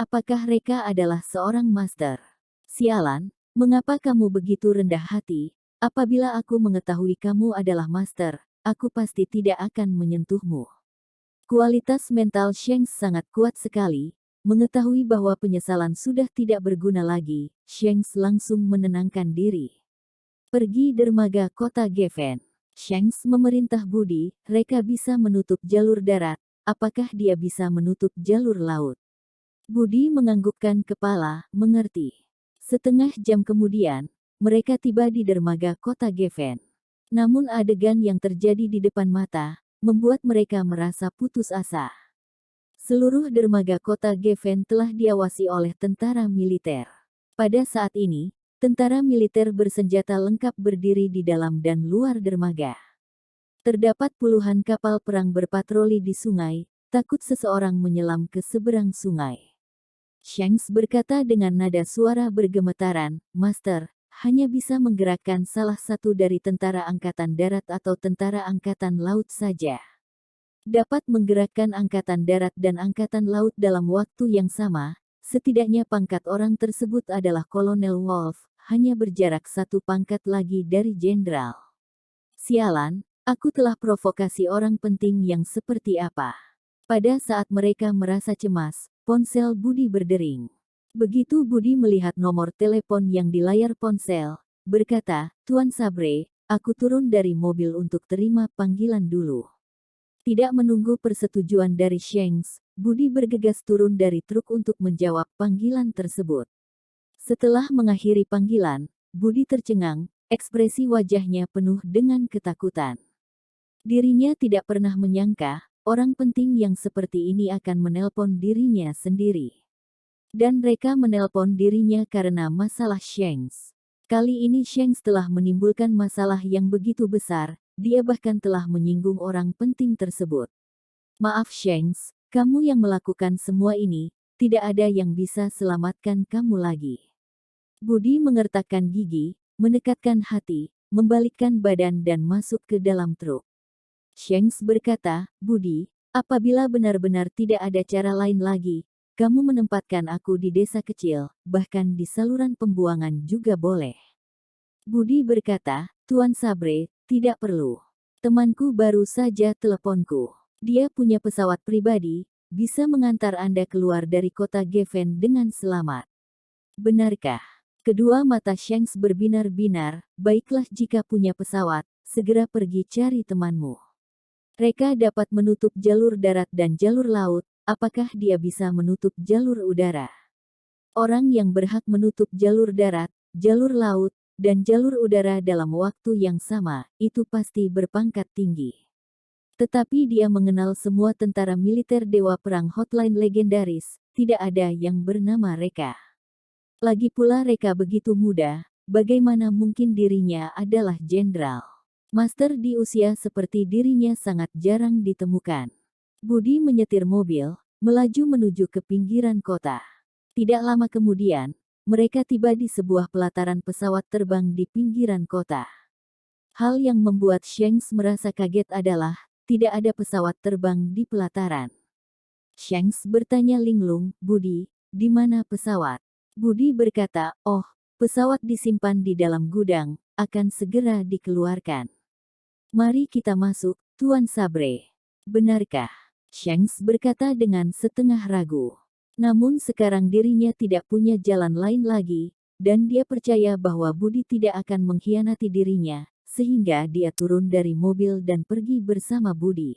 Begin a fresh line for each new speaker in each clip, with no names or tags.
Apakah Reka adalah seorang master? Sialan, mengapa kamu begitu rendah hati? Apabila aku mengetahui kamu adalah master, aku pasti tidak akan menyentuhmu. Kualitas mental Shanks sangat kuat sekali. Mengetahui bahwa penyesalan sudah tidak berguna lagi, Shanks langsung menenangkan diri. Pergi dermaga kota Geffen. Shanks memerintah Budi, Reka bisa menutup jalur darat, apakah dia bisa menutup jalur laut? Budi menganggukkan kepala, mengerti. Setengah jam kemudian, mereka tiba di dermaga kota Geffen. Namun adegan yang terjadi di depan mata, membuat mereka merasa putus asa. Seluruh dermaga kota Geffen telah diawasi oleh tentara militer. Pada saat ini, tentara militer bersenjata lengkap berdiri di dalam dan luar dermaga. Terdapat puluhan kapal perang berpatroli di sungai, takut seseorang menyelam ke seberang sungai. Shanks berkata dengan nada suara bergemetaran, "Master, hanya bisa menggerakkan salah satu dari tentara angkatan darat atau tentara angkatan laut saja. Dapat menggerakkan angkatan darat dan angkatan laut dalam waktu yang sama, setidaknya pangkat orang tersebut adalah Kolonel Wolf, hanya berjarak satu pangkat lagi dari jenderal. Sialan, aku telah provokasi orang penting yang seperti apa." Pada saat mereka merasa cemas, ponsel Budi berdering. Begitu Budi melihat nomor telepon yang di layar ponsel, berkata, "Tuan Sabre, aku turun dari mobil untuk terima panggilan dulu." Tidak menunggu persetujuan dari Shanks, Budi bergegas turun dari truk untuk menjawab panggilan tersebut. Setelah mengakhiri panggilan, Budi tercengang, ekspresi wajahnya penuh dengan ketakutan. Dirinya tidak pernah menyangka, orang penting yang seperti ini akan menelpon dirinya sendiri. Dan mereka menelpon dirinya karena masalah Shanks. Kali ini Shanks telah menimbulkan masalah yang begitu besar, dia bahkan telah menyinggung orang penting tersebut. "Maaf Shanks, kamu yang melakukan semua ini, tidak ada yang bisa selamatkan kamu lagi." Budi mengertakkan gigi, mendekatkan hati, membalikkan badan dan masuk ke dalam truk. Shanks berkata, "Budi, apabila benar-benar tidak ada cara lain lagi, kamu menempatkan aku di desa kecil, bahkan di saluran pembuangan juga boleh." Budi berkata, "Tuan Sabre, tidak perlu. Temanku baru saja teleponku. Dia punya pesawat pribadi, bisa mengantar Anda keluar dari kota Geffen dengan selamat." "Benarkah?" Kedua mata Shanks berbinar-binar, "Baiklah jika punya pesawat, segera pergi cari temanmu. Reka dapat menutup jalur darat dan jalur laut, apakah dia bisa menutup jalur udara?" Orang yang berhak menutup jalur darat, jalur laut, dan jalur udara dalam waktu yang sama, itu pasti berpangkat tinggi. Tetapi dia mengenal semua tentara militer dewa perang hotline legendaris, tidak ada yang bernama Reka. Lagi pula Reka begitu muda, bagaimana mungkin dirinya adalah jenderal? Master di usia seperti dirinya sangat jarang ditemukan. Budi menyetir mobil, melaju menuju ke pinggiran kota. Tidak lama kemudian, mereka tiba di sebuah pelataran pesawat terbang di pinggiran kota. Hal yang membuat Shanks merasa kaget adalah, tidak ada pesawat terbang di pelataran. Shanks bertanya linglung, "Budi, di mana pesawat?" Budi berkata, "Oh, pesawat disimpan di dalam gudang, akan segera dikeluarkan. Mari kita masuk, Tuan Sabre." "Benarkah?" Shanks berkata dengan setengah ragu. Namun sekarang dirinya tidak punya jalan lain lagi, dan dia percaya bahwa Budi tidak akan mengkhianati dirinya, sehingga dia turun dari mobil dan pergi bersama Budi.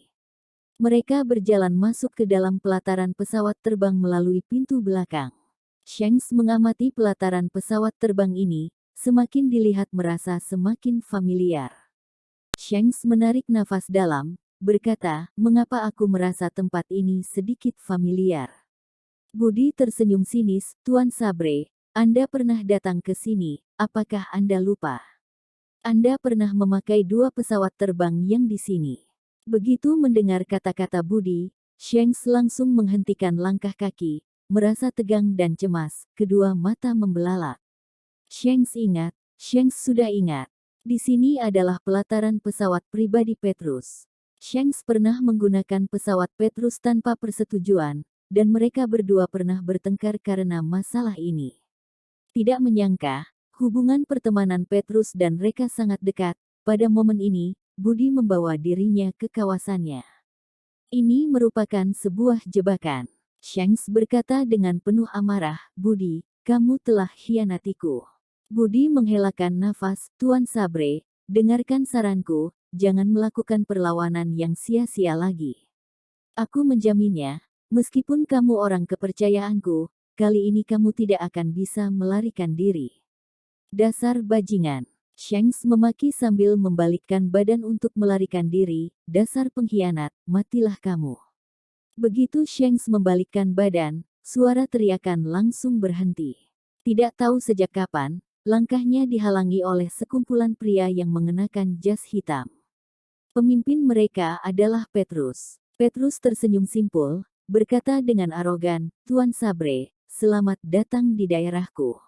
Mereka berjalan masuk ke dalam pelataran pesawat terbang melalui pintu belakang. Shanks mengamati pelataran pesawat terbang ini, semakin dilihat merasa semakin familiar. Shanks menarik nafas dalam, berkata, "Mengapa aku merasa tempat ini sedikit familiar?" Budi tersenyum sinis, "Tuan Sabre, Anda pernah datang ke sini, apakah Anda lupa? Anda pernah memakai dua pesawat terbang yang di sini." Begitu mendengar kata-kata Budi, Shanks langsung menghentikan langkah kaki, merasa tegang dan cemas, kedua mata membelalak. Shanks sudah ingat. Di sini adalah pelataran pesawat pribadi Petrus. Shanks pernah menggunakan pesawat Petrus tanpa persetujuan, dan mereka berdua pernah bertengkar karena masalah ini. Tidak menyangka, hubungan pertemanan Petrus dan Reka sangat dekat. Pada momen ini, Budi membawa dirinya ke kawasannya. Ini merupakan sebuah jebakan. Shanks berkata dengan penuh amarah, "Budi, kamu telah hianatiku." Budi menghelakan nafas, "Tuan Sabre, dengarkan saranku, jangan melakukan perlawanan yang sia-sia lagi. Aku menjaminnya, meskipun kamu orang kepercayaanku, kali ini kamu tidak akan bisa melarikan diri." Dasar bajingan. Shanks memaki sambil membalikkan badan untuk melarikan diri. "Dasar pengkhianat, matilah kamu." Begitu Shanks membalikkan badan, suara teriakan langsung berhenti. Tidak tahu sejak kapan, langkahnya dihalangi oleh sekumpulan pria yang mengenakan jas hitam. Pemimpin mereka adalah Petrus. Petrus tersenyum simpul, berkata dengan arogan, "Tuan Sabre, selamat datang di daerahku."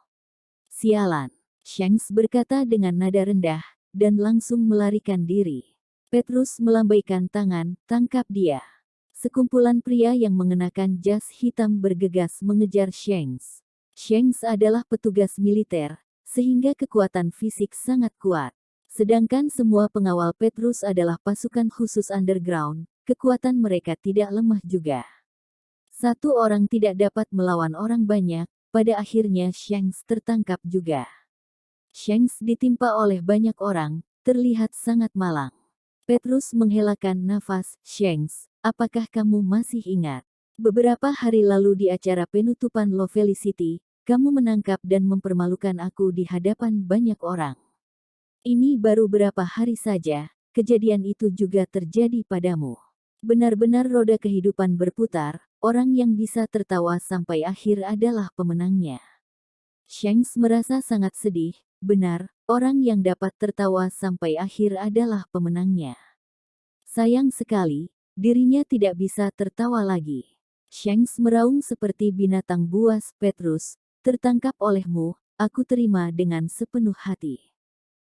"Sialan," Shanks berkata dengan nada rendah, dan langsung melarikan diri. Petrus melambaikan tangan, "Tangkap dia." Sekumpulan pria yang mengenakan jas hitam bergegas mengejar Shanks. Shanks adalah petugas militer, sehingga kekuatan fisik sangat kuat. Sedangkan semua pengawal Petrus adalah pasukan khusus underground, kekuatan mereka tidak lemah juga. Satu orang tidak dapat melawan orang banyak, pada akhirnya Shanks tertangkap juga. Shanks ditimpa oleh banyak orang, terlihat sangat malang. Petrus menghelakan nafas, "Shanks, apakah kamu masih ingat? Beberapa hari lalu di acara penutupan Love Felicity, kamu menangkap dan mempermalukan aku di hadapan banyak orang. Ini baru beberapa hari saja, kejadian itu juga terjadi padamu. Benar-benar roda kehidupan berputar, orang yang bisa tertawa sampai akhir adalah pemenangnya." Shanks merasa sangat sedih, benar, orang yang dapat tertawa sampai akhir adalah pemenangnya. Sayang sekali, dirinya tidak bisa tertawa lagi. Shanks meraung seperti binatang buas. "Petrus, tertangkap olehmu, aku terima dengan sepenuh hati.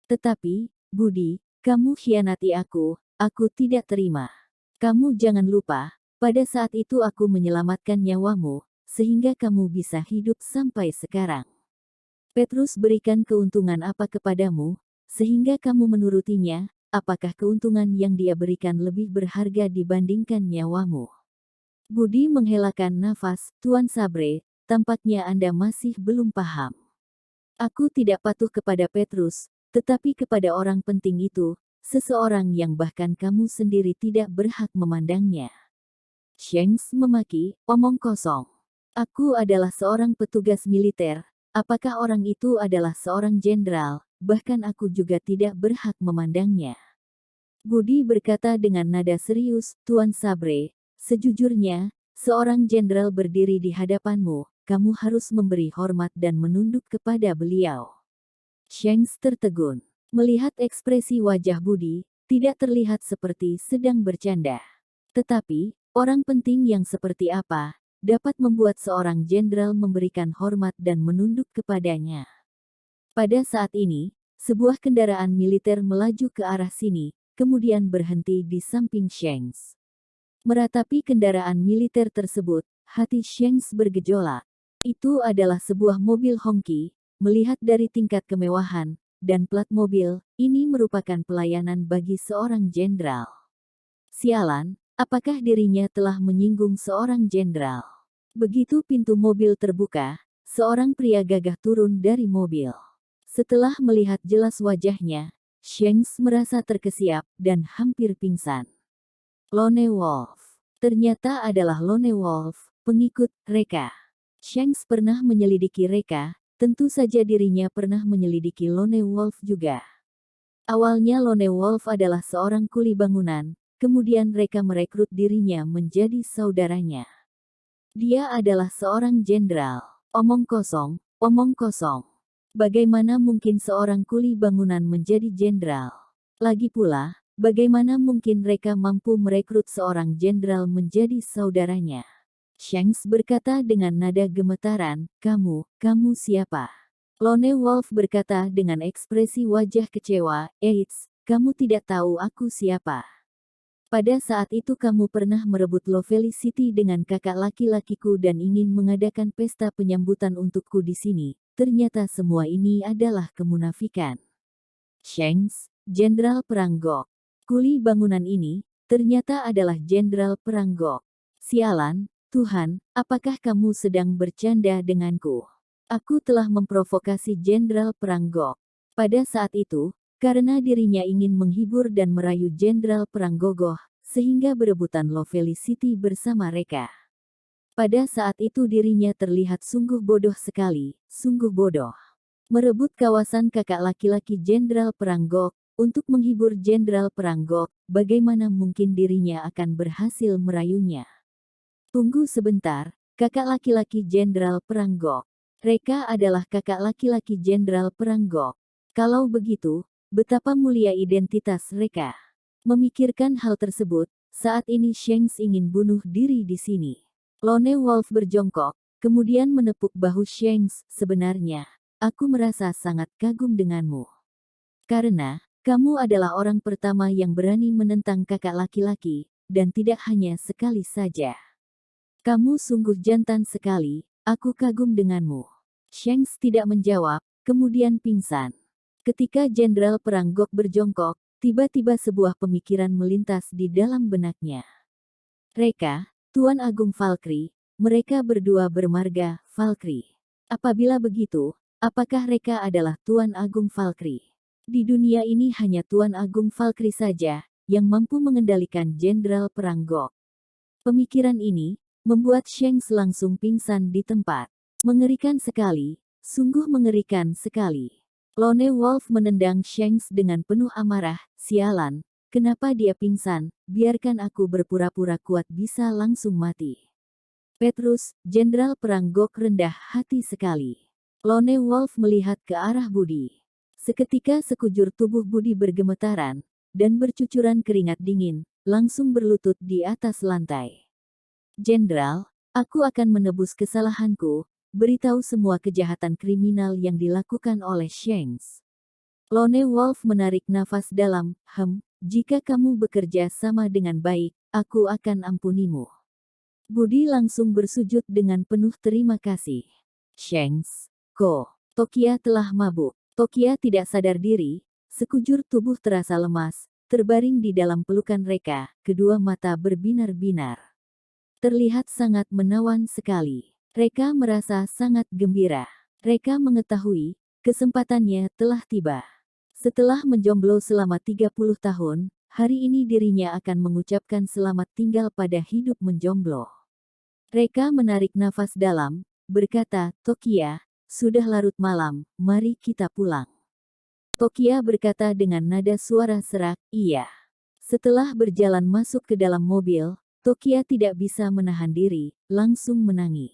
Tetapi, Budi, kamu khianati aku tidak terima. Kamu jangan lupa, pada saat itu aku menyelamatkan nyawamu, sehingga kamu bisa hidup sampai sekarang. Petrus berikan keuntungan apa kepadamu, sehingga kamu menurutinya? Apakah keuntungan yang dia berikan lebih berharga dibandingkan nyawamu?" Budi menghelakan nafas, "Tuan Sabre, tampaknya Anda masih belum paham. Aku tidak patuh kepada Petrus, tetapi kepada orang penting itu, seseorang yang bahkan kamu sendiri tidak berhak memandangnya." Shanks memaki, "Omong kosong. Aku adalah seorang petugas militer. Apakah orang itu adalah seorang jenderal? Bahkan aku juga tidak berhak memandangnya." Budi berkata dengan nada serius, "Tuan Sabre, sejujurnya, seorang jenderal berdiri di hadapanmu, kamu harus memberi hormat dan menunduk kepada beliau." Shanks tertegun. Melihat ekspresi wajah Budi, tidak terlihat seperti sedang bercanda. Tetapi, orang penting yang seperti apa dapat membuat seorang jenderal memberikan hormat dan menunduk kepadanya? Pada saat ini, sebuah kendaraan militer melaju ke arah sini, kemudian berhenti di samping Shanks. Meratapi kendaraan militer tersebut, hati Shanks bergejolak. Itu adalah sebuah mobil hongki, melihat dari tingkat kemewahan dan plat mobil, ini merupakan pelayanan bagi seorang jenderal. Sialan, apakah dirinya telah menyinggung seorang jenderal? Begitu pintu mobil terbuka, seorang pria gagah turun dari mobil. Setelah melihat jelas wajahnya, Shanks merasa terkesiap dan hampir pingsan. Lone Wolf. Ternyata adalah Lone Wolf, pengikut Reka. Shanks pernah menyelidiki Reka, tentu saja dirinya pernah menyelidiki Lone Wolf juga. Awalnya Lone Wolf adalah seorang kuli bangunan, kemudian Reka merekrut dirinya menjadi saudaranya. Dia adalah seorang jenderal. Omong kosong, omong kosong. Bagaimana mungkin seorang kuli bangunan menjadi jenderal? Lagi pula, bagaimana mungkin Reka mampu merekrut seorang jenderal menjadi saudaranya? Shanks berkata dengan nada gemetaran, kamu siapa?" Lone Wolf berkata dengan ekspresi wajah kecewa, "Eits, kamu tidak tahu aku siapa. Pada saat itu kamu pernah merebut Lovelicity dengan kakak laki-lakiku dan ingin mengadakan pesta penyambutan untukku di sini. Ternyata semua ini adalah kemunafikan. Shanks, Jenderal Perang Gok. Kuli bangunan ini, ternyata adalah Jenderal Perang Gok. Sialan, Tuhan, apakah kamu sedang bercanda denganku? Aku telah memprovokasi Jenderal Perang Gok. Pada saat itu, karena dirinya ingin menghibur dan merayu Jenderal Perang Gogoh, sehingga berebutan Lovelicity bersama mereka. Pada saat itu dirinya terlihat sungguh bodoh sekali, sungguh bodoh. Merebut kawasan kakak laki-laki Jenderal Perang Gok, untuk menghibur Jenderal Perang Gok, bagaimana mungkin dirinya akan berhasil merayunya? Tunggu sebentar, kakak laki-laki Jenderal Perang Gok. Mereka adalah kakak laki-laki Jenderal Perang Gok. Kalau begitu, betapa mulia identitas mereka. Memikirkan hal tersebut, saat ini Shanks ingin bunuh diri di sini. Lone Wolf berjongkok, kemudian menepuk bahu Shanks. Sebenarnya, aku merasa sangat kagum denganmu. Karena, kamu adalah orang pertama yang berani menentang kakak laki-laki, dan tidak hanya sekali saja. Kamu sungguh jantan sekali, aku kagum denganmu. Shanks tidak menjawab, kemudian pingsan. Ketika Jenderal Perang Gok berjongkok, tiba-tiba sebuah pemikiran melintas di dalam benaknya. Mereka, Tuan Agung Valkyrie, mereka berdua bermarga, Valkyrie. Apabila begitu, apakah mereka adalah Tuan Agung Valkyrie? Di dunia ini hanya Tuan Agung Valkyrie saja, yang mampu mengendalikan Jenderal Perang Gok. Pemikiran ini, membuat Shanks langsung pingsan di tempat. Mengerikan sekali, sungguh mengerikan sekali. Lone Wolf menendang Shanks dengan penuh amarah, sialan. Kenapa dia pingsan? Biarkan aku berpura-pura kuat bisa langsung mati. Petrus, Jenderal Perang Gok rendah hati sekali. Lone Wolf melihat ke arah Budi. Seketika sekujur tubuh Budi bergemetaran, dan bercucuran keringat dingin, langsung berlutut di atas lantai. Jenderal, aku akan menebus kesalahanku, beritahu semua kejahatan kriminal yang dilakukan oleh Shanks. Lone Wolf menarik nafas dalam, jika kamu bekerja sama dengan baik, aku akan ampunimu. Budi langsung bersujud dengan penuh terima kasih. Shanks, Tokia telah mabuk. Tokia tidak sadar diri, sekujur tubuh terasa lemas, terbaring di dalam pelukan mereka, kedua mata berbinar-binar. Terlihat sangat menawan sekali. Mereka merasa sangat gembira. Mereka mengetahui, kesempatannya telah tiba. Setelah menjomblo selama 30 tahun, hari ini dirinya akan mengucapkan selamat tinggal pada hidup menjomblo. Mereka menarik nafas dalam, berkata, Tokia, sudah larut malam, mari kita pulang. Tokia berkata dengan nada suara serak, iya. Setelah berjalan masuk ke dalam mobil, Tokia tidak bisa menahan diri, langsung menangis.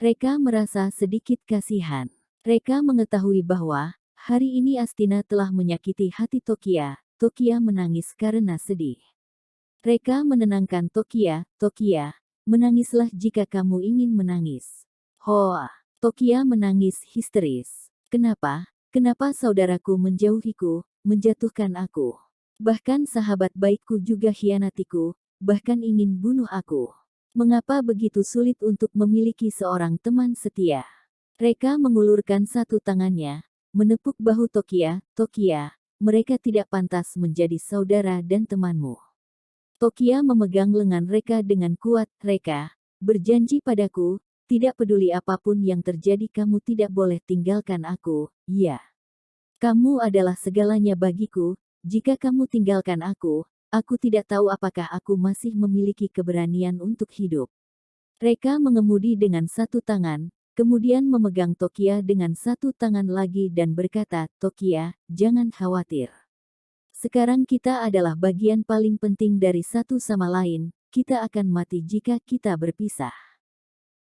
Mereka merasa sedikit kasihan. Mereka mengetahui bahwa, hari ini Astina telah menyakiti hati Tokia. Tokia menangis karena sedih. Mereka menenangkan Tokia, menangislah jika kamu ingin menangis. Hoa, Tokia menangis histeris. Kenapa saudaraku menjauhiku, menjatuhkan aku? Bahkan sahabat baikku juga khianatiku, bahkan ingin bunuh aku. Mengapa begitu sulit untuk memiliki seorang teman setia? Mereka mengulurkan satu tangannya, menepuk bahu Tokia, mereka tidak pantas menjadi saudara dan temanmu. Tokia memegang lengan mereka dengan kuat, mereka berjanji padaku, tidak peduli apapun yang terjadi kamu tidak boleh tinggalkan aku, ya. Kamu adalah segalanya bagiku, jika kamu tinggalkan aku tidak tahu apakah aku masih memiliki keberanian untuk hidup. Mereka mengemudi dengan satu tangan, kemudian memegang Tokia dengan satu tangan lagi dan berkata, Tokia, jangan khawatir. Sekarang kita adalah bagian paling penting dari satu sama lain, kita akan mati jika kita berpisah.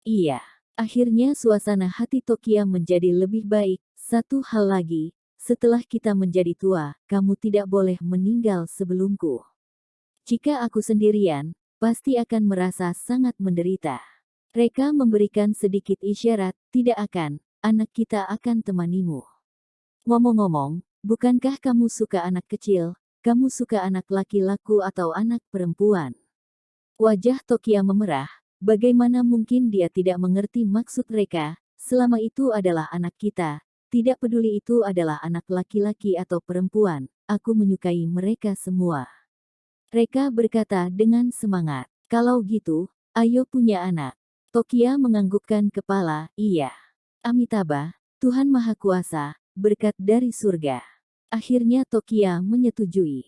Iya, akhirnya suasana hati Tokia menjadi lebih baik. Satu hal lagi, setelah kita menjadi tua, kamu tidak boleh meninggal sebelumku. Jika aku sendirian, pasti akan merasa sangat menderita. Mereka memberikan sedikit isyarat, tidak akan, anak kita akan temanimu. Ngomong-ngomong, bukankah kamu suka anak kecil? Kamu suka anak laki-laku atau anak perempuan? Wajah Tokia memerah. Bagaimana mungkin dia tidak mengerti maksud Reka? Selama itu adalah anak kita. Tidak peduli itu adalah anak laki-laki atau perempuan. Aku menyukai mereka semua. Reka berkata dengan semangat. Kalau gitu, ayo punya anak. Tokia menganggukkan kepala. Iya. Amitabha, Tuhan Maha Kuasa, berkat dari surga. Akhirnya Tokia menyetujui.